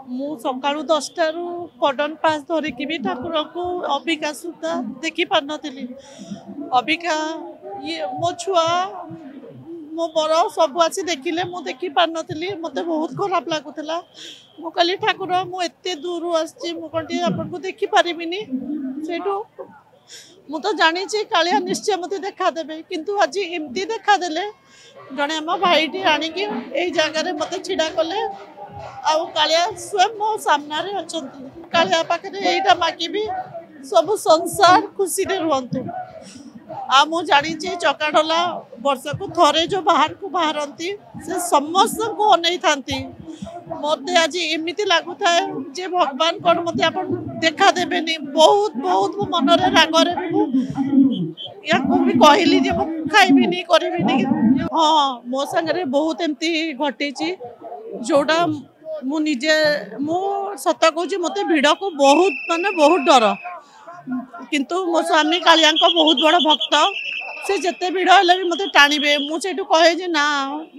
ମୁଁ ସକାଳୁ 10ଟାରୁ cordon pass ଧରିକି ବି ଠାକୁରଙ୍କୁ ଅବିକା ସୁଦ୍ଧା ଦେଖି ପାରୁନଥିଲି। ଅବିକା ମୋ ଛୁଆ ମୋ ବର ସବୁ ଆସି ଦେଖିଲେ, ମୁଁ ଦେଖି ପାରୁନଥିଲି। ମୋତେ ବହୁତ ଖରାପ ଲାଗୁଥିଲା। ମୁଁ କହିଲି ଠାକୁର, ମୁଁ ଏତେ ଦୂରରୁ ଆସିଛି, ମୁଁ କ'ଣ ଟିକେ ଆପଣଙ୍କୁ ଦେଖିପାରିବିନି? ସେଇଠୁ ମୁଁ ତ ଜାଣିଛି କାଳିଆ ନିଶ୍ଚୟ ମୋତେ ଦେଖାଦେବେ, କିନ୍ତୁ ଆଜି ଏମିତି ଦେଖାଦେଲେ। ଜଣେ ଆମ ଭାଇଟି ଆଣିକି ଏଇ ଜାଗାରେ ମୋତେ ଛିଡ଼ା କଲେ, ଆଉ କାଳିଆ ସ୍ୱୟଂ ମୋ ସାମ୍ନାରେ ଅଛନ୍ତି। କାଳିଆ ପାଖରେ ଏଇଟା ମାଗିବି, ସବୁ ସଂସାର ଖୁସିରେ ରୁହନ୍ତୁ। ଆଉ ମୁଁ ଜାଣିଛି ଚକାଡୋଲା ବର୍ଷକୁ ଥରେ ଯେଉଁ ବାହାରକୁ ବାହାରନ୍ତି, ସେ ସମସ୍ତଙ୍କୁ ଅନେଇଥାନ୍ତି। ମୋତେ ଆଜି ଏମିତି ଲାଗୁଥାଏ ଯେ ଭଗବାନ କ'ଣ ମୋତେ ଆପଣ ଦେଖାଦେବେନି। ବହୁତ ବହୁତ ମୋ ମନରେ ରାଗରେ ବି ମୁଁ ୟାକୁ ବି କହିଲି ଯେ ମୁଁ ଖାଇବିନି, କରିବିନି। ହଁ, ମୋ ସାଙ୍ଗରେ ବହୁତ ଏମିତି ଘଟିଛି, ଯୋଉଟା ମୁଁ ନିଜେ ସତ କହୁଛି, ମୋତେ ଭିଡ଼କୁ ବହୁତ ବହୁତ ଡର। କିନ୍ତୁ ମୋ ସ୍ୱାମୀ କାଳିଆଙ୍କ ବହୁତ ବଡ଼ ଭକ୍ତ। ସେ ଯେତେ ଭିଡ଼ ହେଲେ ବି ମୋତେ ଟାଣିବେ। ମୁଁ ସେଇଠୁ କହେ ଯେ ନା,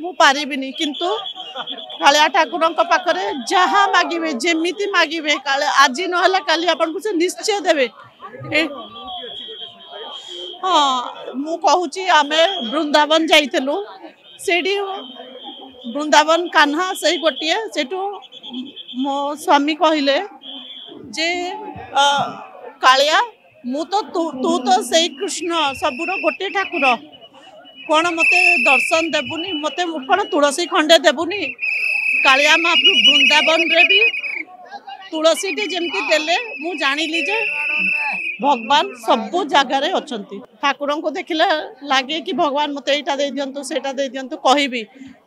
ମୁଁ ପାରିବିନି। କିନ୍ତୁ କାଳିଆ ଠାକୁରଙ୍କ ପାଖରେ ଯାହା ମାଗିବେ, ଯେମିତି ମାଗିବେ, ଆଜି ନହେଲେ କାଲି ଆପଣଙ୍କୁ ସେ ନିଶ୍ଚୟ ଦେବେ। ହଁ, ମୁଁ କହୁଛି, ଆମେ ବୃନ୍ଦାବନ ଯାଇଥିଲୁ। ସେଇଠି ବୃନ୍ଦାବନ କାହ୍ନା ସେଇ ଗୋଟିଏ। ସେଇଠୁ ମୋ ସ୍ୱାମୀ କହିଲେ ଯେ କାଳିଆ, ତୁ ତ ସେଇ କୃଷ୍ଣ, ସବୁର ଗୋଟେ ଠାକୁର, କ'ଣ ମୋତେ ଦର୍ଶନ ଦେବୁନି? ମୋତେ କ'ଣ ତୁଳସୀ ଖଣ୍ଡେ ଦେବୁନି? କାଳିଆ ମହାପ୍ରଭୁ ବୃନ୍ଦାବନରେ ବି ତୁଳସୀଟି ଯେମିତି ଦେଲେ, ମୁଁ ଜାଣିଲି ଯେ ଭଗବାନ ସବୁ ଜାଗାରେ ଅଛନ୍ତି। ଠାକୁରଙ୍କୁ ଦେଖିଲେ ଲାଗେ କି ଭଗବାନ ମୋତେ ଏଇଟା ଦେଇଦିଅନ୍ତୁ, ସେଇଟା ଦେଇଦିଅନ୍ତୁ କହିବି,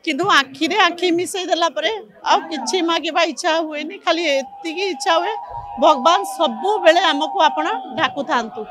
କିନ୍ତୁ ଆଖିରେ ଆଖି ମିଶେଇ ଦେଲା ପରେ ଆଉ କିଛି ମାଗିବା ଇଚ୍ଛା ହୁଏନି। ଖାଲି ଏତିକି ଇଚ୍ଛା ହୁଏ, ଭଗବାନ ସବୁବେଳେ ଆମକୁ ଆପଣ ଡାକୁଥାନ୍ତୁ।